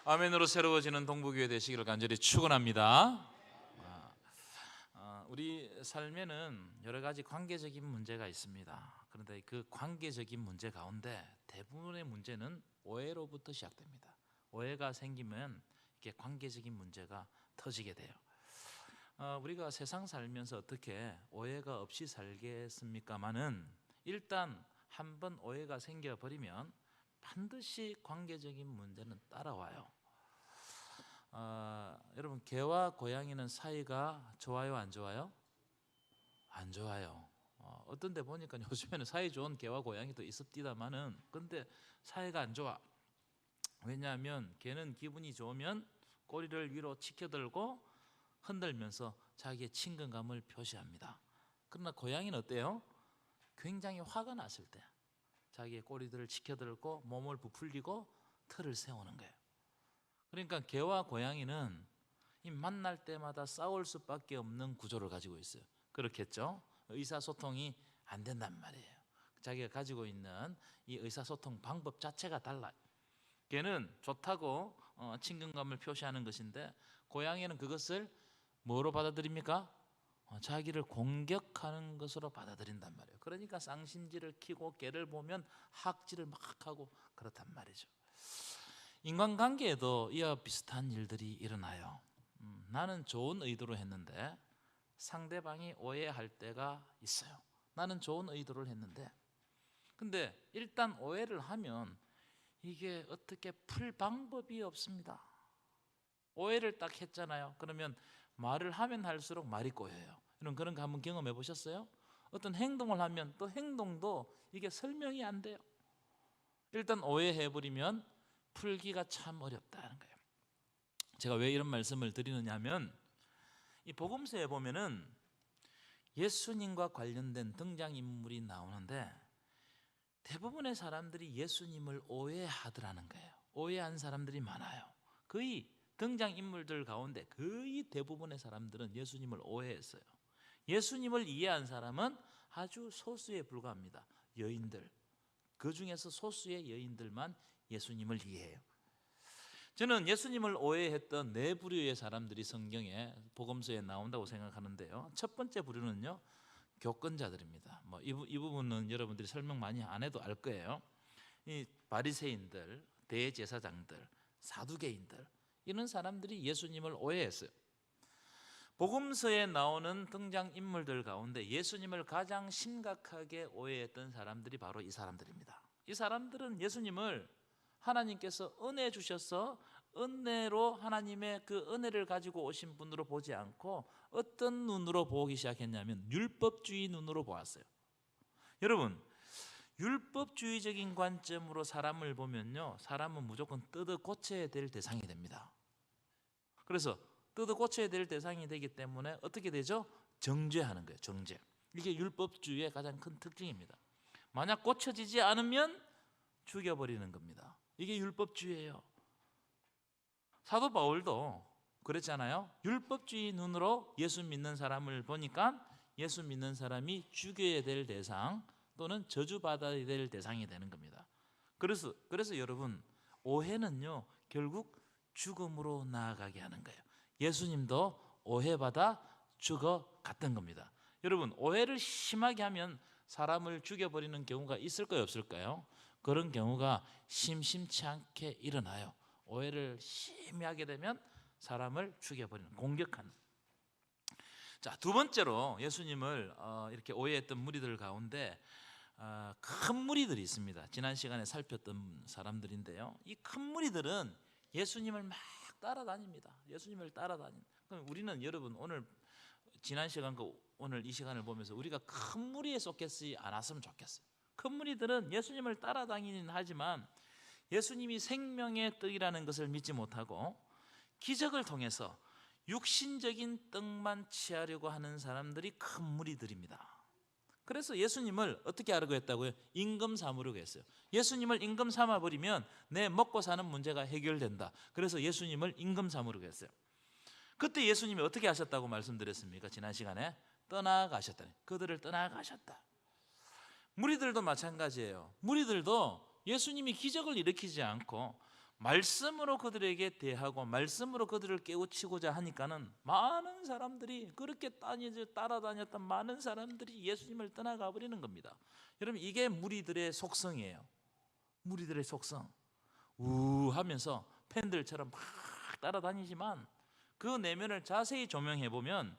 아멘으로 새로워지는 동부교회 되시기를 간절히 축원합니다. 우리 삶에는 여러 가지 관계적인 문제가 있습니다. 그런데 그 관계적인 문제 가운데 대부분의 문제는 오해로부터 시작됩니다. 오해가 생기면 이렇게 관계적인 문제가 터지게 돼요. 우리가 세상 살면서 어떻게 오해가 없이 살겠습니까마는 일단 한번 오해가 생겨버리면 반드시 관계적인 문제는 따라와요. 여러분, 개와 고양이는 사이가 좋아요, 안 좋아요? 안 좋아요. 어떤 데 보니까 요즘에는 사이 좋은 개와 고양이도 있습니다만은 근데 사이가 안 좋아. 왜냐하면 개는 기분이 좋으면 꼬리를 위로 치켜들고 흔들면서 자기의 친근감을 표시합니다. 그러나 고양이는 어때요? 굉장히 화가 났을 때 자기의 꼬리들을 치켜들고 몸을 부풀리고 털을 세우는 거예요. 그러니까 개와 고양이는 이 만날 때마다 싸울 수밖에 없는 구조를 가지고 있어요. 그렇겠죠? 의사소통이 안 된단 말이에요. 자기가 가지고 있는 이 의사소통 방법 자체가 달라요. 개는 좋다고 친근감을 표시하는 것인데 고양이는 그것을 뭐로 받아들입니까? 자기를 공격하는 것으로 받아들인단 말이에요. 그러니까 쌍심지를 키고 개를 보면 학질을 막 하고 그렇단 말이죠. 인간관계에도 이와 비슷한 일들이 일어나요. 나는 좋은 의도로 했는데 상대방이 오해할 때가 있어요. 나는 좋은 의도를 했는데 근데 일단 오해를 하면 이게 어떻게 풀 방법이 없습니다. 오해를 딱 했잖아요. 그러면 말을 하면 할수록 말이 꼬여요. 여러분 그런 거 한번 경험해 보셨어요? 어떤 행동을 하면 또 행동도 이게 설명이 안 돼요. 일단 오해해버리면 풀기가 참 어렵다는 거예요. 제가 왜 이런 말씀을 드리느냐 하면 이 복음서에 보면은 예수님과 관련된 등장인물이 나오는데 대부분의 사람들이 예수님을 오해하더라는 거예요. 오해한 사람들이 많아요. 거의 등장인물들 가운데 거의 대부분의 사람들은 예수님을 오해했어요. 예수님을 이해한 사람은 아주 소수에 불과합니다. 여인들, 그 중에서 소수의 여인들만 예수님을 이해해요. 저는 예수님을 오해했던 네 부류의 사람들이 성경에 복음서에 나온다고 생각하는데요. 첫 번째 부류는요, 교권자들입니다. 이 부분은 여러분들이 설명 많이 안 해도 알 거예요. 이 바리새인들, 대제사장들, 사두개인들 이런 사람들이 예수님을 오해했어요. 복음서에 나오는 등장인물들 가운데 예수님을 가장 심각하게 오해했던 사람들이 바로 이 사람들입니다. 이 사람들은 예수님을 하나님께서 은혜 주셔서 은혜로 하나님의 그 은혜를 가지고 오신 분으로 보지 않고 어떤 눈으로 보기 시작했냐면 율법주의 눈으로 보았어요. 여러분, 율법주의적인 관점으로 사람을 보면요, 사람은 무조건 뜯어 고쳐야 될 대상이 됩니다. 그래서 뜯어 고쳐야 될 대상이 되기 때문에 어떻게 되죠? 정죄하는 거예요. 정죄. 이게 율법주의의 가장 큰 특징입니다. 만약 고쳐지지 않으면 죽여버리는 겁니다. 이게 율법주의예요. 사도 바울도 그랬잖아요. 율법주의 눈으로 예수 믿는 사람을 보니까 예수 믿는 사람이 죽여야 될 대상 또는 저주받아야 될 대상이 되는 겁니다. 그래서 여러분, 오해는요 결국 죽음으로 나아가게 하는 거예요. 예수님도 오해받아 죽어갔던 겁니다. 여러분, 오해를 심하게 하면 사람을 죽여버리는 경우가 있을까요, 없을까요? 그런 경우가 심심치 않게 일어나요. 오해를 심히 하게 되면 사람을 죽여버리는, 공격하는. 자, 두 번째로 예수님을 이렇게 오해했던 무리들 가운데 큰 무리들이 있습니다. 지난 시간에 살폈던 사람들인데요, 이 큰 무리들은 예수님을 막 따라다닙니다. 예수님을 따라다니는. 그럼 우리는 여러분 오늘 지난 시간과 오늘 이 시간을 보면서 우리가 큰 무리에 속했지 않았으면 좋겠어요. 큰 무리들은 예수님을 따라다니긴 하지만 예수님이 생명의 떡이라는 것을 믿지 못하고 기적을 통해서 육신적인 떡만 취하려고 하는 사람들이 큰 무리들입니다. 그래서 예수님을 어떻게 하려고 했다고요? 임금 삼으려고 했어요. 예수님을 임금 삼아버리면 내 먹고 사는 문제가 해결된다. 그래서 예수님을 임금 삼으려고 했어요. 그때 예수님이 어떻게 하셨다고 말씀드렸습니까? 지난 시간에 떠나가셨다. 그들을 떠나가셨다. 무리들도 마찬가지예요. 무리들도 예수님이 기적을 일으키지 않고 말씀으로 그들에게 대하고 말씀으로 그들을 깨우치고자 하니까는 많은 사람들이, 그렇게 따라다녔던 많은 사람들이 예수님을 떠나가 버리는 겁니다. 여러분, 이게 무리들의 속성이에요. 무리들의 속성. 하면서 팬들처럼 막 따라다니지만 그 내면을 자세히 조명해 보면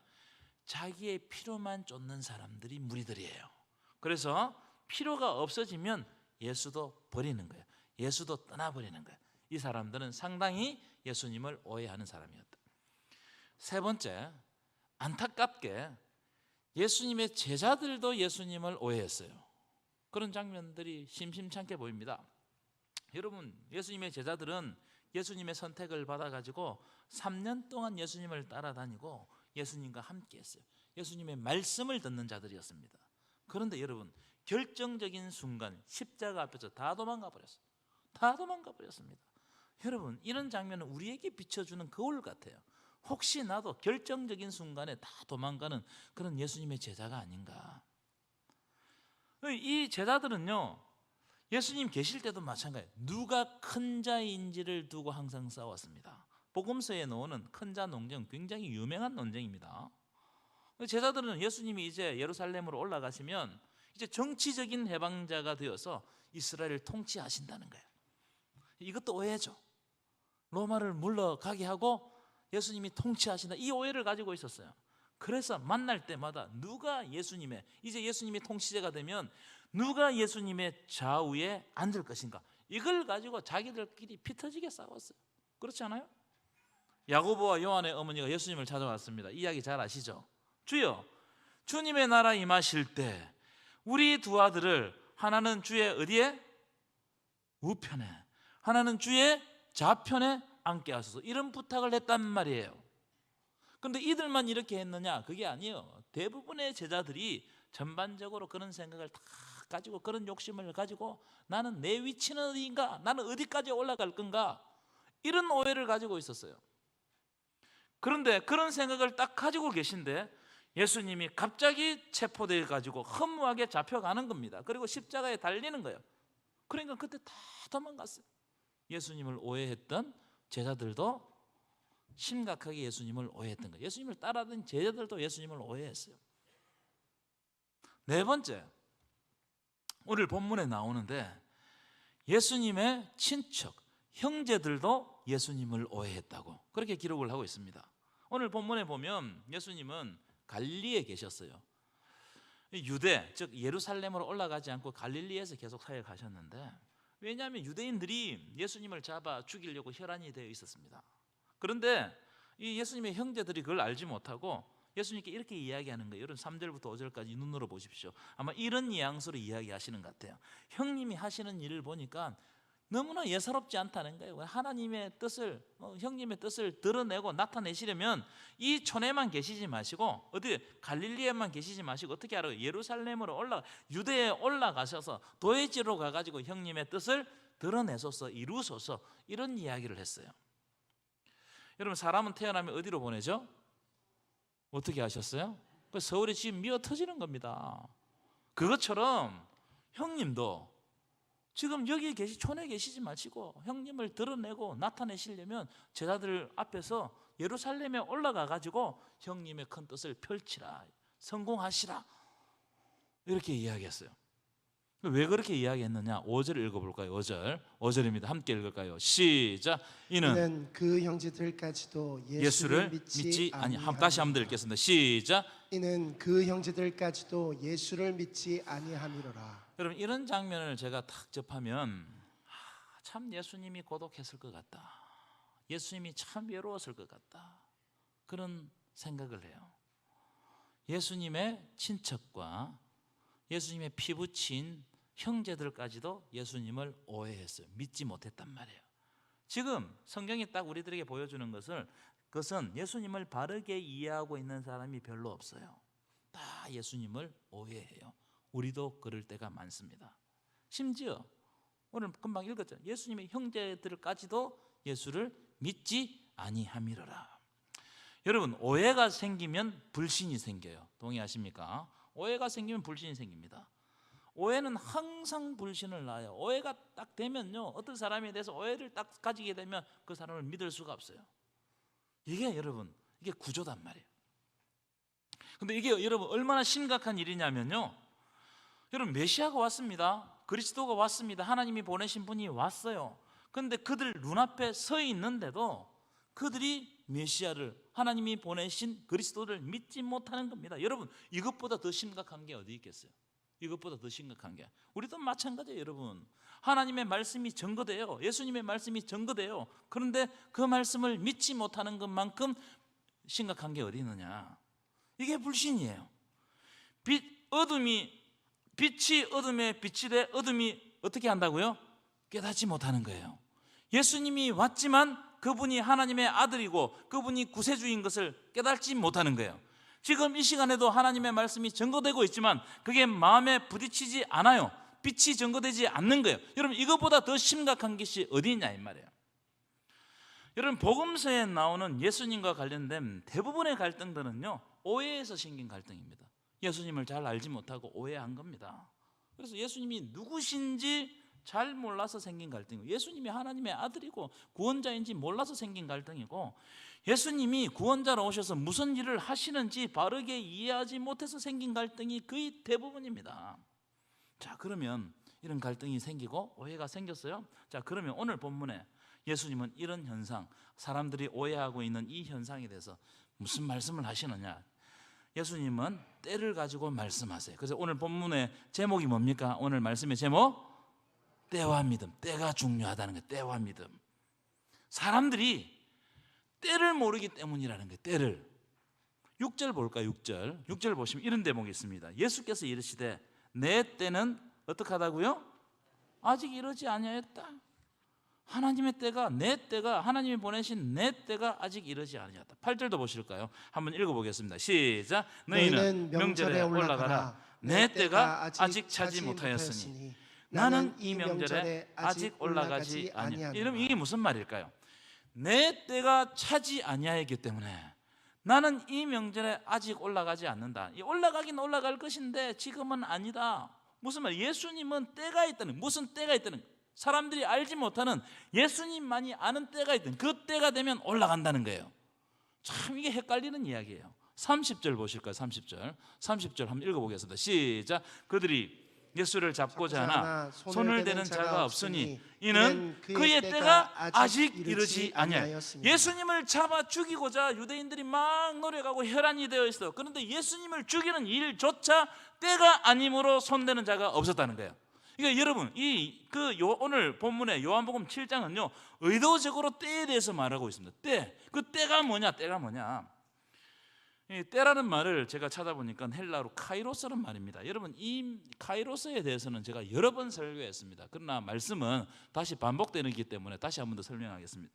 자기의 필요만 쫓는 사람들이 무리들이에요. 그래서 필요가 없어지면 예수도 버리는 거예요. 예수도 떠나버리는 거예요. 이 사람들은 상당히 예수님을 오해하는 사람이었다. 세 번째, 안타깝게 예수님의 제자들도 예수님을 오해했어요. 그런 장면들이 심심찮게 보입니다. 여러분, 예수님의 제자들은 예수님의 선택을 받아가지고 3년 동안 예수님을 따라다니고 예수님과 함께 했어요. 예수님의 말씀을 듣는 자들이었습니다. 그런데 여러분, 결정적인 순간 십자가 앞에서 다 도망가 버렸어요. 다 도망가 버렸습니다. 여러분, 이런 장면은 우리에게 비춰주는 거울 같아요. 혹시 나도 결정적인 순간에 다 도망가는 그런 예수님의 제자가 아닌가. 이 제자들은요, 예수님 계실 때도 마찬가지예요. 누가 큰 자인지를 두고 항상 싸웠습니다. 복음서에 나오는 큰 자 논쟁, 굉장히 유명한 논쟁입니다. 제자들은 예수님이 이제 예루살렘으로 올라가시면 이제 정치적인 해방자가 되어서 이스라엘을 통치하신다는 거예요. 이것도 오해죠. 로마를 물러가게 하고 예수님이 통치하신다, 이 오해를 가지고 있었어요. 그래서 만날 때마다 누가 예수님의, 이제 예수님이 통치자가 되면 누가 예수님의 좌우에 앉을 것인가, 이걸 가지고 자기들끼리 피 터지게 싸웠어요. 그렇지 않아요? 야고보와 요한의 어머니가 예수님을 찾아왔습니다. 이야기 잘 아시죠? 주여, 주님의 나라 임하실 때 우리 두 아들을 하나는 주의 어디에? 우편에, 하나는 주의 좌편에 앉게 하소서, 이런 부탁을 했단 말이에요. 그런데 이들만 이렇게 했느냐? 그게 아니에요. 대부분의 제자들이 전반적으로 그런 생각을 다 가지고, 그런 욕심을 가지고, 나는 내 위치는 어디인가? 나는 어디까지 올라갈 건가? 이런 오해를 가지고 있었어요. 그런데 그런 생각을 딱 가지고 계신데 예수님이 갑자기 체포되어 가지고 허무하게 잡혀가는 겁니다. 그리고 십자가에 달리는 거예요. 그러니까 그때 다 도망갔어요. 예수님을 오해했던 제자들도 심각하게 예수님을 오해했던 거예요. 예수님을 따라던 제자들도 예수님을 오해했어요. 네 번째, 오늘 본문에 나오는데 예수님의 친척, 형제들도 예수님을 오해했다고 그렇게 기록을 하고 있습니다. 오늘 본문에 보면 예수님은 갈릴리에 계셨어요. 유대, 즉 예루살렘으로 올라가지 않고 갈릴리에서 계속 사역하셨는데, 왜냐하면 유대인들이 예수님을 잡아 죽이려고 혈안이 되어 있었습니다. 그런데 이 예수님의 형제들이 그걸 알지 못하고 예수님께 이렇게 이야기하는 거예요. 여러분 3절부터 5절까지 눈으로 보십시오. 아마 이런 뉘앙스로 이야기하시는 것 같아요. 형님이 하시는 일을 보니까 너무나 예사롭지 않다는 거예요. 하나님의 뜻을, 형님의 뜻을 드러내고 나타내시려면 이 촌에만 계시지 마시고, 어디 갈릴리에만 계시지 마시고 어떻게 알아요? 예루살렘으로 유대에 올라가셔서 도회지로 가가지고 형님의 뜻을 드러내소서, 이루소서, 이런 이야기를 했어요. 여러분, 사람은 태어나면 어디로 보내죠? 어떻게 하셨어요? 서울이 지금 미어 터지는 겁니다. 그것처럼 형님도 지금 여기 촌에 계시지 마시고 형님을 드러내고 나타내시려면 제자들 앞에서 예루살렘에 올라가 가지고 형님의 큰 뜻을 펼치라, 성공하시라, 이렇게 이야기했어요. 왜 그렇게 이야기했느냐? 5절 읽어볼까요? 5절입니다. 함께 읽을까요? 시작. 이는 그 형제들까지도 예수를 믿지 아니함. 다시 한번 읽겠습니다. 시작. 이는 그 형제들까지도 예수를 믿지 아니함이로라. 여러분, 이런 장면을 제가 탁 접하면 참 예수님이 고독했을 것 같다, 예수님이 참 외로웠을 것 같다, 그런 생각을 해요. 예수님의 친척과 예수님의 피부친 형제들까지도 예수님을 오해했어요. 믿지 못했단 말이에요. 지금 성경이 딱 우리들에게 보여주는 그것은 예수님을 바르게 이해하고 있는 사람이 별로 없어요. 다 예수님을 오해해요. 우리도 그럴 때가 많습니다. 심지어 오늘 금방 읽었죠. 예수님의 형제들까지도 예수를 믿지 아니함이로라. 여러분, 오해가 생기면 불신이 생겨요. 동의하십니까? 오해가 생기면 불신이 생깁니다. 오해는 항상 불신을 낳아요. 오해가 딱 되면요, 어떤 사람에 대해서 오해를 딱 가지게 되면 그 사람을 믿을 수가 없어요. 이게 여러분, 이게 구조단 말이에요. 근데 이게 여러분 얼마나 심각한 일이냐면요, 여러분 메시아가 왔습니다. 그리스도가 왔습니다. 하나님이 보내신 분이 왔어요. 그런데 그들 눈앞에 서 있는데도 그들이 메시아를, 하나님이 보내신 그리스도를 믿지 못하는 겁니다. 여러분, 이것보다 더 심각한 게 어디 있겠어요? 이것보다 더 심각한 게, 우리도 마찬가지예요. 여러분, 하나님의 말씀이 증거돼요. 예수님의 말씀이 증거돼요. 그런데 그 말씀을 믿지 못하는 것만큼 심각한 게 어디 있느냐? 이게 불신이에요. 빛이 어둠에 비치되 어둠이 어떻게 한다고요? 깨닫지 못하는 거예요. 예수님이 왔지만 그분이 하나님의 아들이고 그분이 구세주인 것을 깨닫지 못하는 거예요. 지금 이 시간에도 하나님의 말씀이 증거되고 있지만 그게 마음에 부딪히지 않아요. 빛이 증거되지 않는 거예요. 여러분, 이것보다 더 심각한 것이 어디 있냐 이 말이에요. 여러분, 복음서에 나오는 예수님과 관련된 대부분의 갈등들은요, 오해에서 생긴 갈등입니다. 예수님을 잘 알지 못하고 오해한 겁니다. 그래서 예수님이 누구신지 잘 몰라서 생긴 갈등이고, 예수님이 하나님의 아들이고 구원자인지 몰라서 생긴 갈등이고, 예수님이 구원자로 오셔서 무슨 일을 하시는지 바르게 이해하지 못해서 생긴 갈등이 거의 대부분입니다. 자, 그러면 이런 갈등이 생기고 오해가 생겼어요. 자, 그러면 오늘 본문에 예수님은 이런 현상, 사람들이 오해하고 있는 이 현상에 대해서 무슨 말씀을 하시느냐? 예수님은 때를 가지고 말씀하세요. 그래서 오늘 본문의 제목이 뭡니까? 오늘 말씀의 제목, 때와 믿음. 때가 중요하다는 거예요. 때와 믿음. 사람들이 때를 모르기 때문이라는 거예요. 때를. 6절 볼까요? 6절 보시면 이런 대목이 있습니다. 예수께서 이르시되 내 때는 어떻게 하다고요? 아직 이르지 아니하였다. 하나님의 때가, 내 때가, 하나님이 보내신 내 때가 아직 이르지 아니하였다. 8절도 보실까요? 한번 읽어보겠습니다. 시작. 너희는 명절에 올라가라. 내 때가 아직 차지 못하였으니 나는 이 명절에 아직 올라가지 아니하노라. 여러분, 이게 무슨 말일까요? 내 때가 차지 아니하였기 때문에 나는 이 명절에 아직 올라가지 않는다. 올라가긴 올라갈 것인데 지금은 아니다. 무슨 말? 예수님은 때가 있다는, 무슨 때가 있다는, 사람들이 알지 못하는, 예수님만이 아는 때가 있다는, 그 때가 되면 올라간다는 거예요. 참 이게 헷갈리는 이야기예요. 30절 보실까요? 30절 한번 읽어보겠습니다. 시작. 그들이 예수를 잡고자 하나 손을 대는 자가 없으니 이는 그의 때가 아직 이르지 아니하였습니다. 예수님을 잡아 죽이고자 유대인들이 막 노력하고 혈안이 되어 있어요. 그런데 예수님을 죽이는 일조차 때가 아니므로 손대는 자가 없었다는 거예요. 그러니까 여러분, 오늘 본문의 요한복음 7장은요 의도적으로 때에 대해서 말하고 있습니다. 때, 그 때가 뭐냐? 때가 뭐냐? 이 때라는 말을 제가 찾아보니까 헬라어로 카이로스라는 말입니다. 여러분, 이 카이로스에 대해서는 제가 여러 번 설교했습니다. 그러나 말씀은 다시 반복되는 것이기 때문에 다시 한 번 더 설명하겠습니다.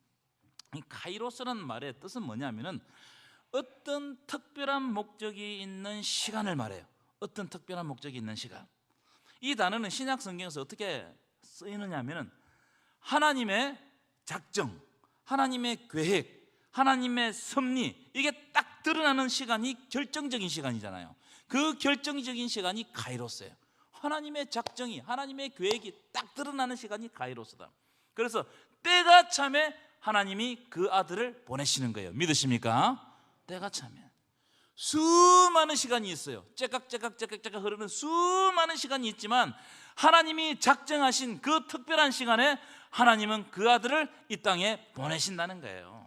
이 카이로스라는 말의 뜻은 뭐냐면은 어떤 특별한 목적이 있는 시간을 말해요. 어떤 특별한 목적이 있는 시간. 이 단어는 신약 성경에서 어떻게 쓰이느냐면은 하나님의 작정, 하나님의 계획, 하나님의 섭리, 이게 딱 드러나는 시간이 결정적인 시간이잖아요. 그 결정적인 시간이 카이로스예요. 하나님의 작정이, 하나님의 계획이 딱 드러나는 시간이 카이로스다. 그래서 때가 참에 하나님이 그 아들을 보내시는 거예요. 믿으십니까? 때가 참에 수많은 시간이 있어요. 째깍째깍 흐르는 수많은 시간이 있지만 하나님이 작정하신 그 특별한 시간에 하나님은 그 아들을 이 땅에 보내신다는 거예요.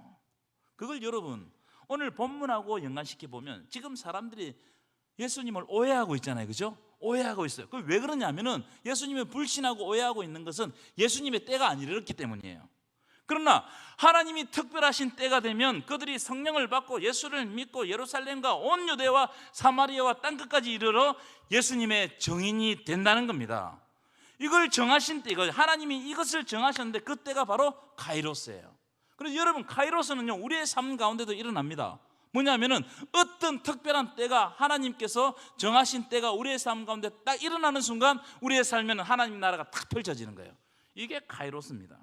그걸 여러분 오늘 본문하고 연관시켜 보면 지금 사람들이 예수님을 오해하고 있잖아요. 그죠? 오해하고 있어요. 그 왜 그러냐면은 예수님을 불신하고 오해하고 있는 것은 예수님의 때가 안 이르렀기 때문이에요. 그러나 하나님이 특별하신 때가 되면 그들이 성령을 받고 예수를 믿고 예루살렘과 온 유대와 사마리아와 땅끝까지 이르러 예수님의 증인이 된다는 겁니다. 이걸 정하신 때, 하나님이 이것을 정하셨는데 그 때가 바로 카이로스예요. 그래서 여러분, 카이로스는요 우리의 삶 가운데도 일어납니다. 뭐냐면은 어떤 특별한 때가, 하나님께서 정하신 때가 우리의 삶 가운데 딱 일어나는 순간 우리의 삶에는 하나님 나라가 딱 펼쳐지는 거예요. 이게 카이로스입니다.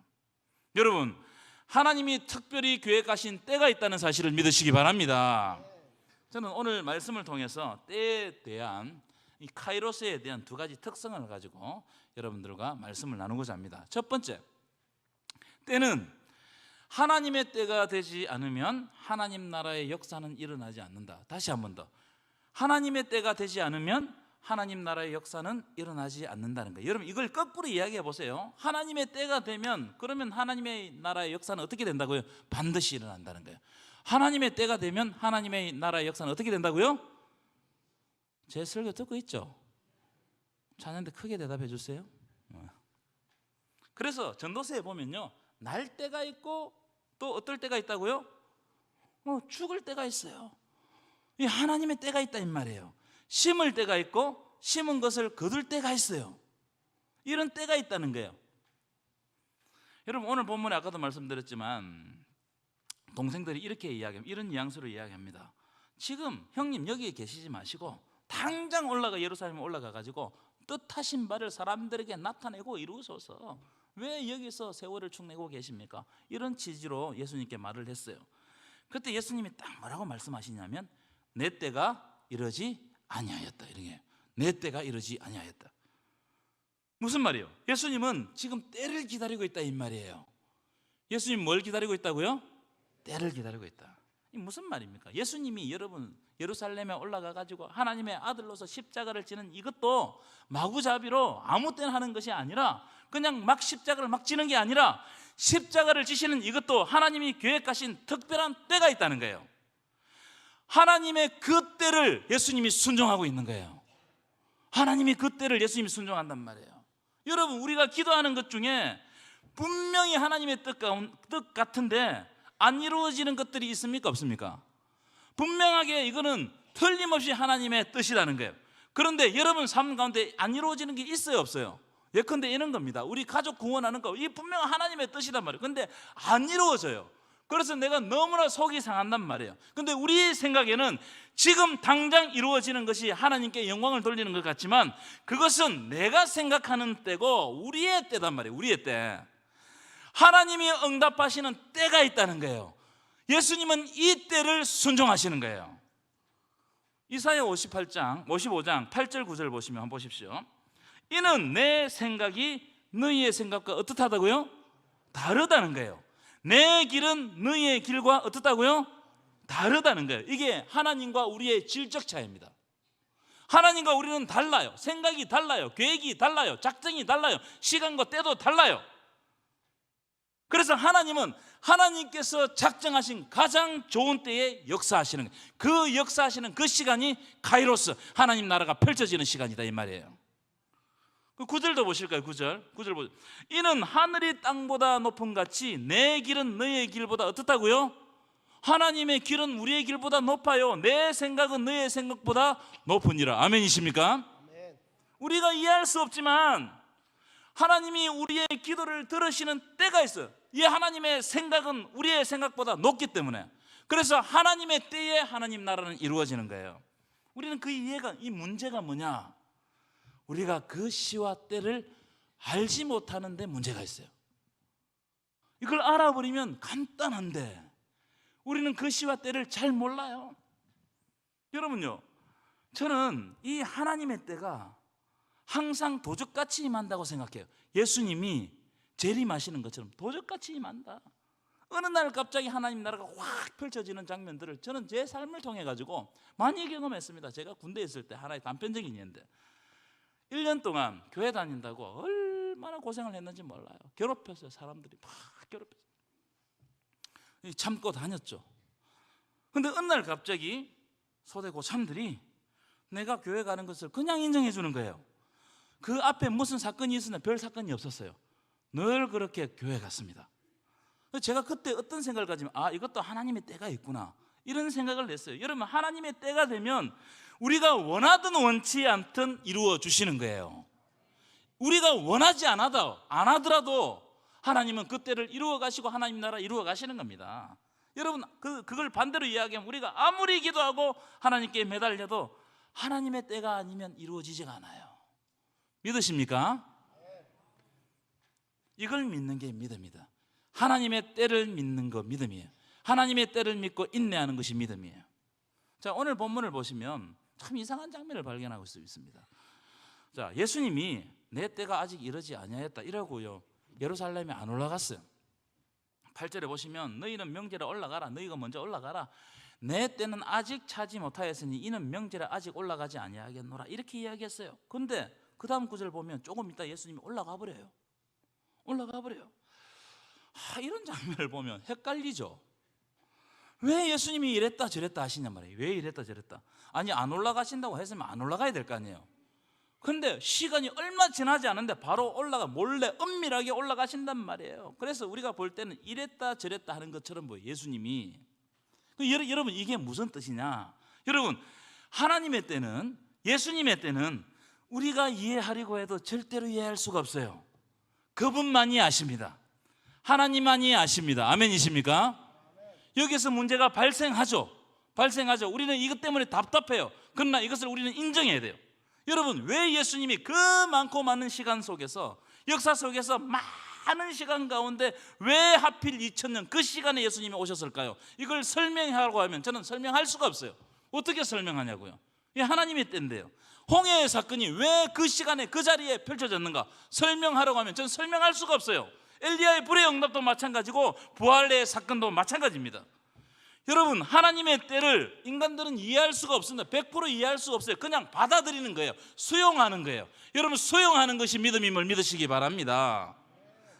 여러분, 하나님이 특별히 계획하신 때가 있다는 사실을 믿으시기 바랍니다. 저는 오늘 말씀을 통해서 때에 대한 이 카이로스에 대한 두 가지 특성을 가지고 여러분들과 말씀을 나누고자 합니다. 첫 번째, 때는 하나님의 때가 되지 않으면 하나님 나라의 역사는 일어나지 않는다. 다시 한 번 더, 하나님의 때가 되지 않으면 하나님 나라의 역사는 일어나지 않는다는 거예요. 여러분, 이걸 거꾸로 이야기해 보세요. 하나님의 때가 되면, 그러면 하나님의 나라의 역사는 어떻게 된다고요? 반드시 일어난다는 거예요. 하나님의 때가 되면 하나님의 나라의 역사는 어떻게 된다고요? 제 설교 듣고 있죠? 자녀한테 크게 대답해 주세요. 그래서 전도서에 보면요, 날 때가 있고 또 어떨 때가 있다고요? 죽을 때가 있어요. 이 하나님의 때가 있다 이 말이에요. 심을 때가 있고 심은 것을 거둘 때가 있어요. 이런 때가 있다는 거예요. 여러분, 오늘 본문에 아까도 말씀드렸지만 동생들이 이렇게 이야기합니다. 이런 뉘앙스로 이야기합니다. 지금 형님 여기에 계시지 마시고 당장 예루살렘에 올라가 가지고 뜻하신 바를 사람들에게 나타내고 이루소서. 왜 여기서 세월을 축내고 계십니까? 이런 취지로 예수님께 말을 했어요. 그때 예수님이 딱 뭐라고 말씀하시냐면 내 때가 이르지 아니하였다. 이런 내 때가 이르지 아니하였다. 무슨 말이에요? 예수님은 지금 때를 기다리고 있다 이 말이에요. 예수님 뭘 기다리고 있다고요? 때를 기다리고 있다. 이 무슨 말입니까? 예수님이 여러분 예루살렘에 올라가 가지고 하나님의 아들로서 십자가를 지는 이것도 마구잡이로 아무 때나 하는 것이 아니라 그냥 막 십자가를 막 지는 게 아니라 십자가를 지시는 이것도 하나님이 계획하신 특별한 때가 있다는 거예요. 하나님의 그 때를 예수님이 순종하고 있는 거예요. 하나님이 그 때를 예수님이 순종한단 말이에요. 여러분, 우리가 기도하는 것 중에 분명히 하나님의 뜻 같은데 안 이루어지는 것들이 있습니까? 없습니까? 분명하게 이거는 틀림없이 하나님의 뜻이라는 거예요. 그런데 여러분 삶 가운데 안 이루어지는 게 있어요? 없어요? 예컨대 이런 겁니다. 우리 가족 구원하는 거, 이게 분명 하나님의 뜻이란 말이에요. 근데 안 이루어져요. 그래서 내가 너무나 속이 상한단 말이에요. 근데 우리 생각에는 지금 당장 이루어지는 것이 하나님께 영광을 돌리는 것 같지만 그것은 내가 생각하는 때고 우리의 때단 말이에요. 우리의 때. 하나님이 응답하시는 때가 있다는 거예요. 예수님은 이 때를 순종하시는 거예요. 이사야 55장 8절 9절 보시면 한번 보십시오. 이는 내 생각이 너희의 생각과 어떻다고요? 다르다는 거예요. 내 길은 너희의 길과 어떻다고요? 다르다는 거예요. 이게 하나님과 우리의 질적 차이입니다. 하나님과 우리는 달라요. 생각이 달라요. 계획이 달라요. 작정이 달라요. 시간과 때도 달라요. 그래서 하나님은 하나님께서 작정하신 가장 좋은 때에 역사하시는 거예요. 그 역사하시는 그 시간이 카이로스, 하나님 나라가 펼쳐지는 시간이다 이 말이에요. 그 9절도 보실까요? 9절 보세요. 이는 하늘이 땅보다 높은 같이 내 길은 너의 길보다 어떻다고요? 하나님의 길은 우리의 길보다 높아요. 내 생각은 너의 생각보다 높으니라. 아멘이십니까? 아멘. 우리가 이해할 수 없지만 하나님이 우리의 기도를 들으시는 때가 있어요. 이 하나님의 생각은 우리의 생각보다 높기 때문에, 그래서 하나님의 때에 하나님 나라는 이루어지는 거예요. 우리는 그 이해가, 이 문제가 뭐냐? 우리가 그 시와 때를 알지 못하는 데 문제가 있어요. 이걸 알아버리면 간단한데 우리는 그 시와 때를 잘 몰라요. 여러분요, 저는 이 하나님의 때가 항상 도적같이 임한다고 생각해요. 예수님이 재림하시는 것처럼 도적같이 임한다. 어느 날 갑자기 하나님 나라가 확 펼쳐지는 장면들을 저는 제 삶을 통해 가지고 많이 경험했습니다. 제가 군대에 있을 때 하나의 단편적인 예인데 1년 동안 교회 다닌다고 얼마나 고생을 했는지 몰라요. 괴롭혔어요. 사람들이 막 괴롭혔어요. 참고 다녔죠. 근데 어느 날 갑자기 소대 고참들이 내가 교회 가는 것을 그냥 인정해 주는 거예요. 그 앞에 무슨 사건이 있으나 별 사건이 없었어요. 늘 그렇게 교회 갔습니다. 제가 그때 어떤 생각을 가지면 이것도 하나님의 때가 있구나, 이런 생각을 냈어요. 여러분, 하나님의 때가 되면 우리가 원하든 원치 않든 이루어 주시는 거예요. 우리가 원하지 안 하더라도 하나님은 그 때를 이루어 가시고 하나님 나라 이루어 가시는 겁니다. 여러분, 그걸 반대로 이야기하면 우리가 아무리 기도하고 하나님께 매달려도 하나님의 때가 아니면 이루어지지가 않아요. 믿으십니까? 이걸 믿는 게 믿음이다. 하나님의 때를 믿는 거 믿음이에요. 하나님의 때를 믿고 인내하는 것이 믿음이에요. 자, 오늘 본문을 보시면 참 이상한 장면을 발견하고 있습니다. 자, 예수님이 내 때가 아직 이르지 아니하였다 이라고요 예루살렘에 안 올라갔어요. 8절에 보시면 너희는 명절에 올라가라. 너희가 먼저 올라가라. 내 때는 아직 차지 못하였으니 이는 명절에 아직 올라가지 아니하겠노라 이렇게 이야기했어요. 그런데 그 다음 구절 보면 조금 있다 예수님이 올라가 버려요. 이런 장면을 보면 헷갈리죠. 왜 예수님이 이랬다 저랬다 하시냔 말이에요. 왜 이랬다 저랬다. 아니 안 올라가신다고 했으면 안 올라가야 될 거 아니에요. 근데 시간이 얼마 지나지 않은데 바로 몰래 은밀하게 올라가신단 말이에요. 그래서 우리가 볼 때는 이랬다 저랬다 하는 것처럼 보여요. 예수님이. 여러분 이게 무슨 뜻이냐. 여러분 하나님의 때는, 예수님의 때는 우리가 이해하려고 해도 절대로 이해할 수가 없어요. 그분만이 아십니다. 하나님만이 아십니다. 아멘이십니까? 여기서 문제가 발생하죠. 우리는 이것 때문에 답답해요. 그러나 이것을 우리는 인정해야 돼요. 여러분 왜 예수님이 그 많고 많은 시간 속에서, 역사 속에서 많은 시간 가운데 왜 하필 2000년 그 시간에 예수님이 오셨을까요? 이걸 설명하라고 하면 저는 설명할 수가 없어요. 어떻게 설명하냐고요. 이게 하나님의 때인데요. 홍해의 사건이 왜 그 시간에 그 자리에 펼쳐졌는가 설명하라고 하면 저는 설명할 수가 없어요. 엘리야의 불의 응답도 마찬가지고 부활의 사건도 마찬가지입니다. 여러분 하나님의 때를 인간들은 이해할 수가 없습니다. 100% 이해할 수가 없어요. 그냥 받아들이는 거예요. 수용하는 거예요. 여러분 수용하는 것이 믿음임을 믿으시기 바랍니다.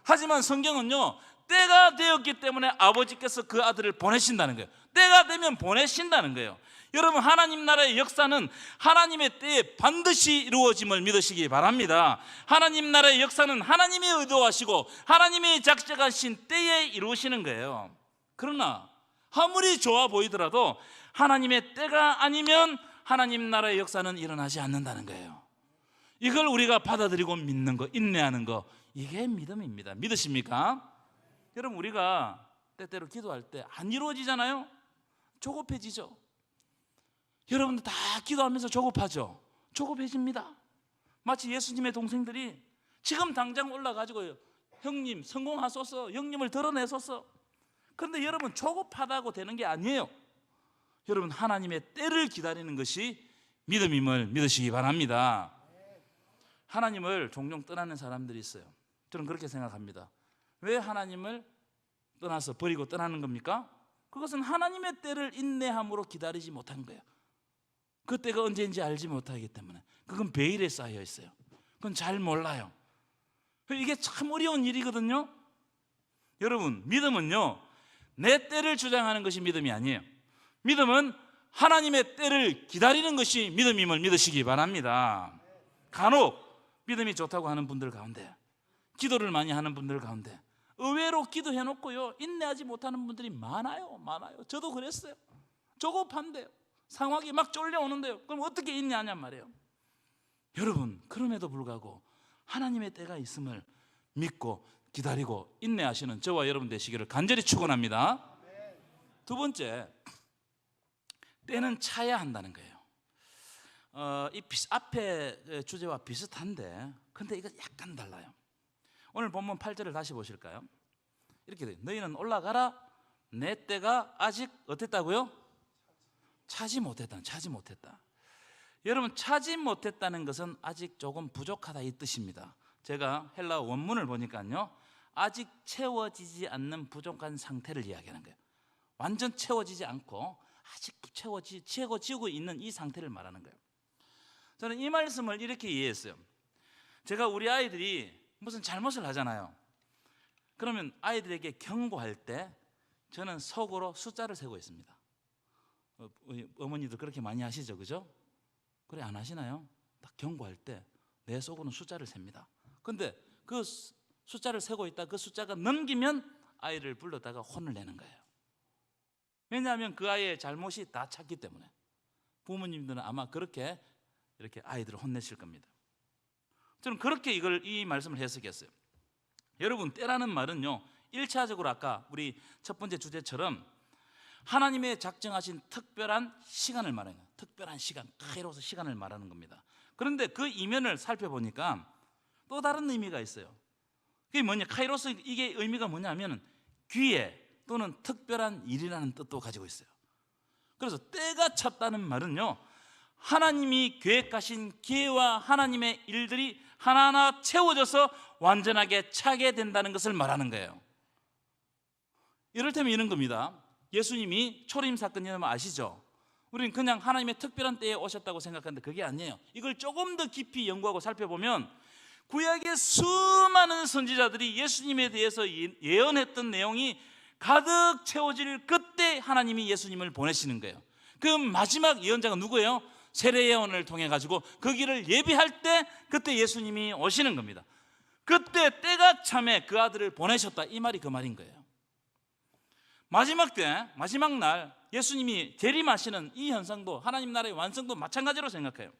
하지만 성경은요 때가 되었기 때문에 아버지께서 그 아들을 보내신다는 거예요. 때가 되면 보내신다는 거예요. 여러분 하나님 나라의 역사는 하나님의 때에 반드시 이루어짐을 믿으시기 바랍니다. 하나님 나라의 역사는 하나님이 의도하시고 하나님이 작정하신 때에 이루어지는 거예요. 그러나 아무리 좋아 보이더라도 하나님의 때가 아니면 하나님 나라의 역사는 일어나지 않는다는 거예요. 이걸 우리가 받아들이고 믿는 거, 인내하는 거, 이게 믿음입니다. 믿으십니까? 여러분 우리가 때때로 기도할 때 안 이루어지잖아요. 조급해지죠. 여러분들 다 기도하면서 조급하죠. 조급해집니다. 마치 예수님의 동생들이 지금 당장 올라가지고 형님 성공하소서, 형님을 드러내소서. 그런데 여러분 조급하다고 되는 게 아니에요. 여러분 하나님의 때를 기다리는 것이 믿음임을 믿으시기 바랍니다. 하나님을 종종 떠나는 사람들이 있어요. 저는 그렇게 생각합니다. 왜 하나님을 떠나서 버리고 떠나는 겁니까? 그것은 하나님의 때를 인내함으로 기다리지 못한 거예요. 그 때가 언제인지 알지 못하기 때문에. 그건 베일에 쌓여 있어요. 그건 잘 몰라요. 이게 참 어려운 일이거든요. 여러분 믿음은요 내 때를 주장하는 것이 믿음이 아니에요. 믿음은 하나님의 때를 기다리는 것이 믿음임을 믿으시기 바랍니다. 간혹 믿음이 좋다고 하는 분들 가운데, 기도를 많이 하는 분들 가운데 의외로 기도해놓고요 인내하지 못하는 분들이 많아요. 저도 그랬어요. 조급한데요. 상황이 막 쫄려오는데요. 그럼 어떻게 인내하냔 말이에요. 여러분 그럼에도 불구하고 하나님의 때가 있음을 믿고 기다리고 인내하시는 저와 여러분 되시기를 간절히 축원합니다. 두 번째, 때는 차야 한다는 거예요. 이 앞에 주제와 비슷한데 근데 이거 약간 달라요. 오늘 본문 8절을 다시 보실까요? 이렇게 돼요. 너희는 올라가라. 내 때가 아직 어땠다고요? 차지 못했다. 여러분 차지 못했다는 것은 아직 조금 부족하다 이 뜻입니다. 제가 헬라 원문을 보니까요 아직 채워지지 않는 부족한 상태를 이야기하는 거예요. 완전 채워지지 않고 아직 채워지고 있는 이 상태를 말하는 거예요. 저는 이 말씀을 이렇게 이해했어요. 제가 우리 아이들이 무슨 잘못을 하잖아요. 그러면 아이들에게 경고할 때 저는 속으로 숫자를 세고 있습니다. 어머니들 그렇게 많이 하시죠, 그죠? 그래 안 하시나요? 딱 경고할 때 내 속으로는 숫자를 셉니다. 근데 그 숫자를 세고 있다 그 숫자가 넘기면 아이를 불러다가 혼을 내는 거예요. 왜냐하면 그 아이의 잘못이 다 찼기 때문에. 부모님들은 아마 그렇게 이렇게 아이들을 혼내실 겁니다. 저는 그렇게 이 말씀을 해석했어요. 여러분 때라는 말은요 1차적으로 아까 우리 첫 번째 주제처럼 하나님의 작정하신 특별한 시간을 말하는 거예요. 특별한 시간, 카이로스 시간을 말하는 겁니다. 그런데 그 이면을 살펴보니까 또 다른 의미가 있어요. 그게 뭐냐? 카이로스 이게 의미가 뭐냐면 기회 또는 특별한 일이라는 뜻도 가지고 있어요. 그래서 때가 찼다는 말은요 하나님이 계획하신 기회와 하나님의 일들이 하나하나 채워져서 완전하게 차게 된다는 것을 말하는 거예요. 이를테면 이런 겁니다. 예수님이 초림 사건 여러분 아시죠? 우리는 그냥 하나님의 특별한 때에 오셨다고 생각하는데 그게 아니에요. 이걸 조금 더 깊이 연구하고 살펴보면 구약의 수많은 선지자들이 예수님에 대해서 예언했던 내용이 가득 채워질 그때 하나님이 예수님을 보내시는 거예요. 그 마지막 예언자가 누구예요? 세례 예언을 통해 가지고 그 길을 예비할 때 그때 예수님이 오시는 겁니다. 그때 때가 참에 그 아들을 보내셨다, 이 말이 그 말인 거예요. 마지막 때, 마지막 날 예수님이 재림하시는 이 현상도 하나님 나라의 완성도 마찬가지로 생각해요.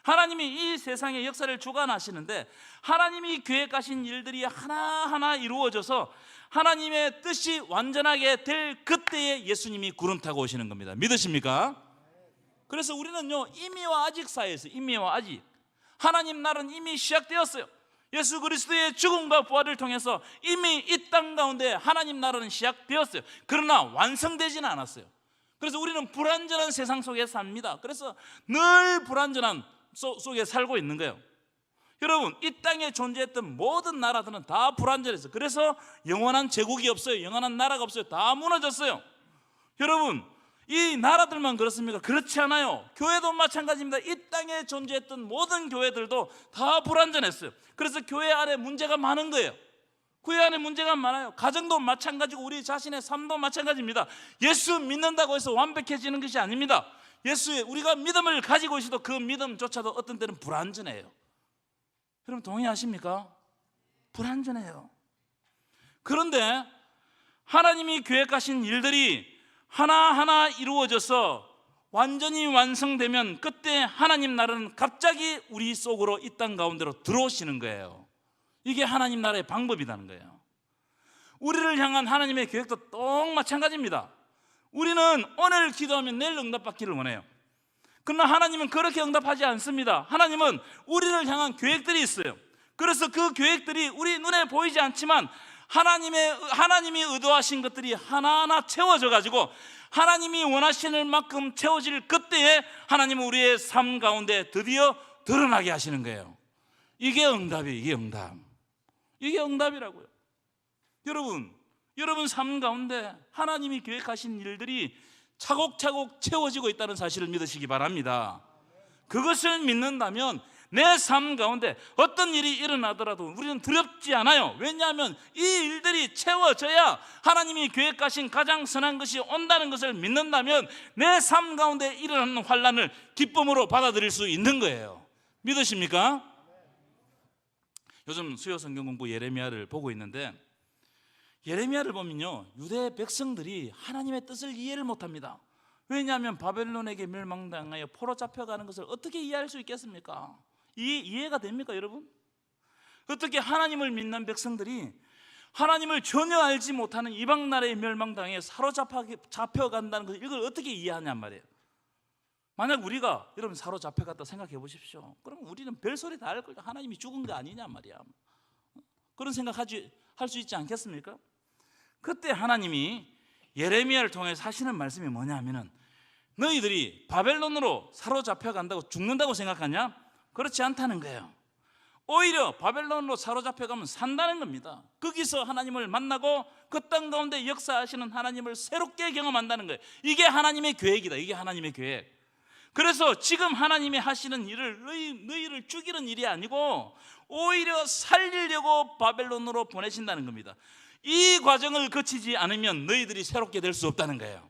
하나님이 이 세상의 역사를 주관하시는데 하나님이 계획하신 일들이 하나하나 이루어져서 하나님의 뜻이 완전하게 될 그때에 예수님이 구름 타고 오시는 겁니다. 믿으십니까? 그래서 우리는요, 이미와 아직 사이에서, 이미와 아직, 하나님 나라는 이미 시작되었어요. 예수 그리스도의 죽음과 부활을 통해서 이미 이 땅 가운데 하나님 나라는 시작되었어요. 그러나 완성되지는 않았어요. 그래서 우리는 불완전한 세상 속에 삽니다. 그래서 늘 불완전한 속에 살고 있는 거예요. 여러분, 이 땅에 존재했던 모든 나라들은 다 불완전했어요. 그래서 영원한 제국이 없어요. 영원한 나라가 없어요. 다 무너졌어요. 여러분, 이 나라들만 그렇습니까? 그렇지 않아요. 교회도 마찬가지입니다. 이 땅에 존재했던 모든 교회들도 다 불완전했어요. 그래서 교회 안에 문제가 많은 거예요. 교회 안에 문제가 많아요. 가정도 마찬가지고 우리 자신의 삶도 마찬가지입니다. 예수 믿는다고 해서 완벽해지는 것이 아닙니다. 우리가 믿음을 가지고 있어도 그 믿음조차도 어떤 때는 불완전해요. 여러분 동의하십니까? 불완전해요. 그런데 하나님이 계획하신 일들이 하나하나 이루어져서 완전히 완성되면 그때 하나님 나라는 갑자기 우리 속으로 이 땅 가운데로 들어오시는 거예요. 이게 하나님 나라의 방법이라는 거예요. 우리를 향한 하나님의 계획도 똑 마찬가지입니다. 우리는 오늘 기도하면 내일 응답받기를 원해요. 그러나 하나님은 그렇게 응답하지 않습니다. 하나님은 우리를 향한 계획들이 있어요. 그래서 그 계획들이 우리 눈에 보이지 않지만 하나님이 의도하신 것들이 하나하나 채워져 가지고 하나님이 원하시는 만큼 채워질 그때에 하나님은 우리의 삶 가운데 드디어 드러나게 하시는 거예요. 이게 응답이에요. 이게 응답. 이게 응답이라고요. 여러분 삶 가운데 하나님이 계획하신 일들이 차곡차곡 채워지고 있다는 사실을 믿으시기 바랍니다. 그것을 믿는다면 내 삶 가운데 어떤 일이 일어나더라도 우리는 두렵지 않아요. 왜냐하면 이 일들이 채워져야 하나님이 계획하신 가장 선한 것이 온다는 것을 믿는다면 내 삶 가운데 일어나는 환난을 기쁨으로 받아들일 수 있는 거예요. 믿으십니까? 요즘 수요 성경 공부 예레미야를 보고 있는데 예레미야를 보면요, 유대 백성들이 하나님의 뜻을 이해를 못합니다. 왜냐하면 바벨론에게 멸망당하여 포로 잡혀가는 것을 어떻게 이해할 수 있겠습니까? 이해가 됩니까 여러분? 어떻게 하나님을 믿는 백성들이 하나님을 전혀 알지 못하는 이방 나라에 멸망당해 사로잡혀간다는 것을 이걸 어떻게 이해하냔 말이에요. 만약 우리가 여러분 사로잡혀갔다 생각해 보십시오. 그럼 우리는 별소리 다 할 거예요. 하나님이 죽은 거 아니냐 말이야. 그런 생각 할 수 있지 않겠습니까? 그때 하나님이 예레미야를 통해서 하시는 말씀이 뭐냐면은 너희들이 바벨론으로 사로잡혀간다고 죽는다고 생각하냐? 그렇지 않다는 거예요. 오히려 바벨론으로 사로잡혀가면 산다는 겁니다. 거기서 하나님을 만나고 그 땅 가운데 역사하시는 하나님을 새롭게 경험한다는 거예요. 이게 하나님의 계획이다. 이게 하나님의 계획. 그래서 지금 하나님이 하시는 일을 너희를 죽이는 일이 아니고 오히려 살리려고 바벨론으로 보내신다는 겁니다. 이 과정을 거치지 않으면 너희들이 새롭게 될 수 없다는 거예요.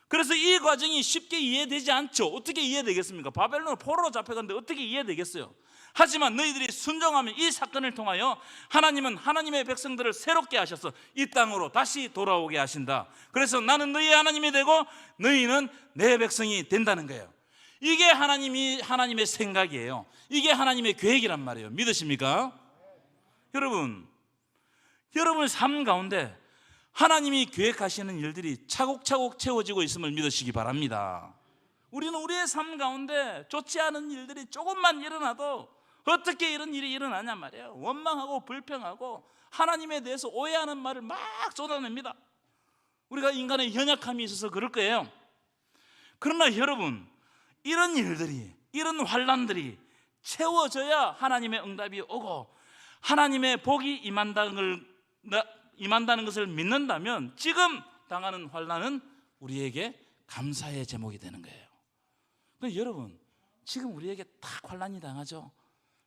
그래서 이 과정이 쉽게 이해되지 않죠. 어떻게 이해되겠습니까? 바벨론으로 포로로 잡혀갔는데 어떻게 이해되겠어요? 하지만 너희들이 순종하면 이 사건을 통하여 하나님은 하나님의 백성들을 새롭게 하셔서 이 땅으로 다시 돌아오게 하신다. 그래서 나는 너희의 하나님이 되고 너희는 내 백성이 된다는 거예요. 이게 하나님의 생각이에요. 이게 하나님의 계획이란 말이에요. 믿으십니까? 여러분 삶 가운데 하나님이 계획하시는 일들이 차곡차곡 채워지고 있음을 믿으시기 바랍니다. 우리는 우리의 삶 가운데 좋지 않은 일들이 조금만 일어나도 어떻게 이런 일이 일어나냐 말이에요. 원망하고 불평하고 하나님에 대해서 오해하는 말을 막 쏟아냅니다. 우리가 인간의 연약함이 있어서 그럴 거예요. 그러나 여러분, 이런 일들이, 이런 환난들이 채워져야 하나님의 응답이 오고 하나님의 복이 임한다는 것을 믿는다면 지금 당하는 환난은 우리에게 감사의 제목이 되는 거예요. 그러니까 여러분, 지금 우리에게 딱 환난이 당하죠.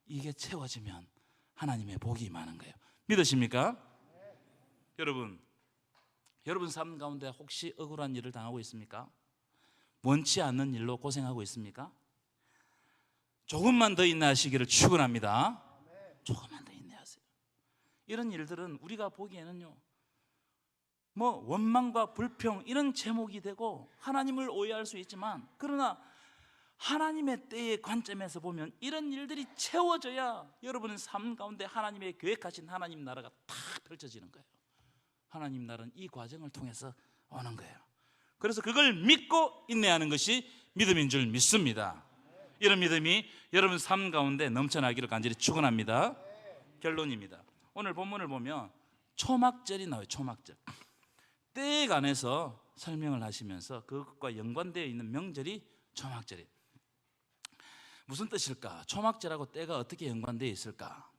이게 채워지면 하나님의 복이 임하는 거예요. 믿으십니까? 여러분 삶 가운데 혹시 억울한 일을 당하고 있습니까? 원치 않는 일로 고생하고 있습니까? 조금만 더 인내하시기를 축원합니다. 조금만 더 인내하세요. 이런 일들은 우리가 보기에는요, 뭐 원망과 불평 이런 제목이 되고 하나님을 오해할 수 있지만, 그러나 하나님의 때의 관점에서 보면 이런 일들이 채워져야 여러분의 삶 가운데 하나님의 계획하신 하나님 나라가 탁 펼쳐지는 거예요. 하나님 나라는 이 과정을 통해서 오는 거예요. 그래서 그걸 믿고 인내하는 것이 믿음인 줄 믿습니다. 이런 믿음이 여러분 삶 가운데 넘쳐나기를 간절히 축원합니다. 결론입니다. 오늘 본문을 보면 초막절이 나와요. 초막절. 때에 관해서 설명을 하시면서 그것과 연관되어 있는 명절이 초막절이에요. 무슨 뜻일까? 초막절하고 때가 어떻게 연관되어 있을까?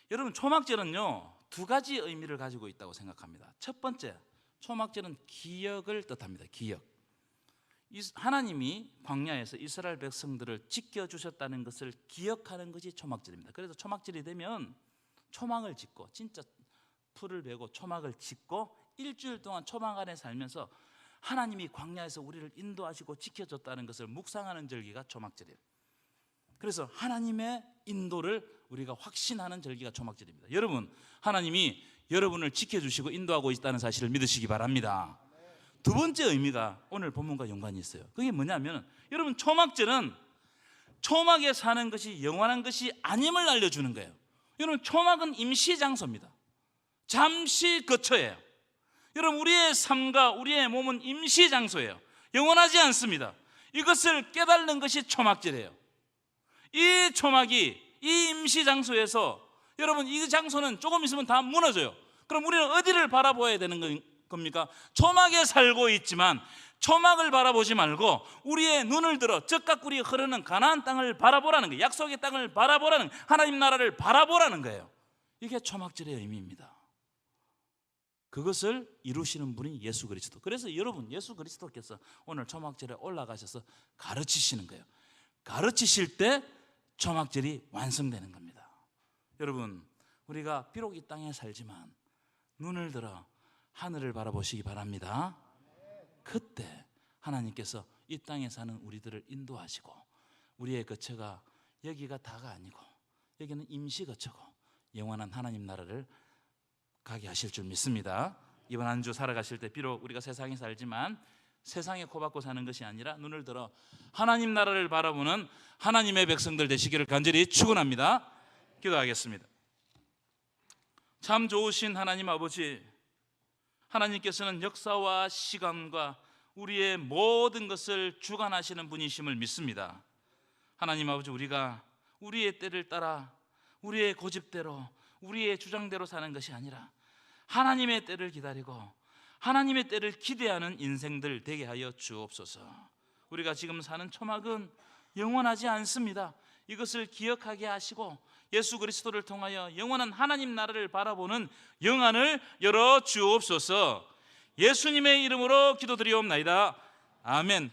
여러분, 초막절은요 두 가지 의미를 가지고 있다고 생각합니다. 첫 번째, 초막절은 기억을 뜻합니다. 기억. 하나님이 광야에서 이스라엘 백성들을 지켜주셨다는 것을 기억하는 것이 초막절입니다. 그래서 초막절이 되면 초막을 짓고, 진짜 풀을 베고 초막을 짓고 일주일 동안 초막 안에 살면서 하나님이 광야에서 우리를 인도하시고 지켜줬다는 것을 묵상하는 절기가 초막절이에요. 그래서 하나님의 인도를 우리가 확신하는 절기가 초막절입니다. 여러분, 하나님이 여러분을 지켜주시고 인도하고 있다는 사실을 믿으시기 바랍니다. 두 번째 의미가 오늘 본문과 연관이 있어요. 그게 뭐냐면, 여러분, 초막절은 초막에 사는 것이 영원한 것이 아님을 알려주는 거예요. 여러분, 초막은 임시 장소입니다. 잠시 거처예요. 여러분, 우리의 삶과 우리의 몸은 임시 장소예요. 영원하지 않습니다. 이것을 깨닫는 것이 초막절이에요. 이 초막이 이 임시 장소에서, 여러분, 이 장소는 조금 있으면 다 무너져요. 그럼 우리는 어디를 바라보아야 되는 겁니까? 초막에 살고 있지만 초막을 바라보지 말고 우리의 눈을 들어 적각꿀이 흐르는 가나안 땅을 바라보라는 거예요. 약속의 땅을 바라보라는, 하나님 나라를 바라보라는 거예요. 이게 초막절의 의미입니다. 그것을 이루시는 분이 예수 그리스도. 그래서 여러분, 예수 그리스도께서 오늘 초막절에 올라가셔서 가르치시는 거예요. 가르치실 때 초막절이 완성되는 겁니다. 여러분, 우리가 비록 이 땅에 살지만 눈을 들어 하늘을 바라보시기 바랍니다. 그때 하나님께서 이 땅에 사는 우리들을 인도하시고, 우리의 거처가 여기가 다가 아니고 여기는 임시 거처고 영원한 하나님 나라를 가게 하실 줄 믿습니다. 이번 한 주 살아가실 때 비록 우리가 세상에 살지만 세상에 코박고 사는 것이 아니라 눈을 들어 하나님 나라를 바라보는 하나님의 백성들 되시기를 간절히 축원합니다. 기도하겠습니다. 참 좋으신 하나님 아버지, 하나님께서는 역사와 시간과 우리의 모든 것을 주관하시는 분이심을 믿습니다. 하나님 아버지, 우리가 우리의 때를 따라 우리의 고집대로 우리의 주장대로 사는 것이 아니라 하나님의 때를 기다리고 하나님의 때를 기대하는 인생들 되게 하여 주옵소서. 우리가 지금 사는 초막은 영원하지 않습니다. 이것을 기억하게 하시고 예수 그리스도를 통하여 영원한 하나님 나라를 바라보는 영안을 열어 주옵소서. 예수님의 이름으로 기도드리옵나이다. 아멘.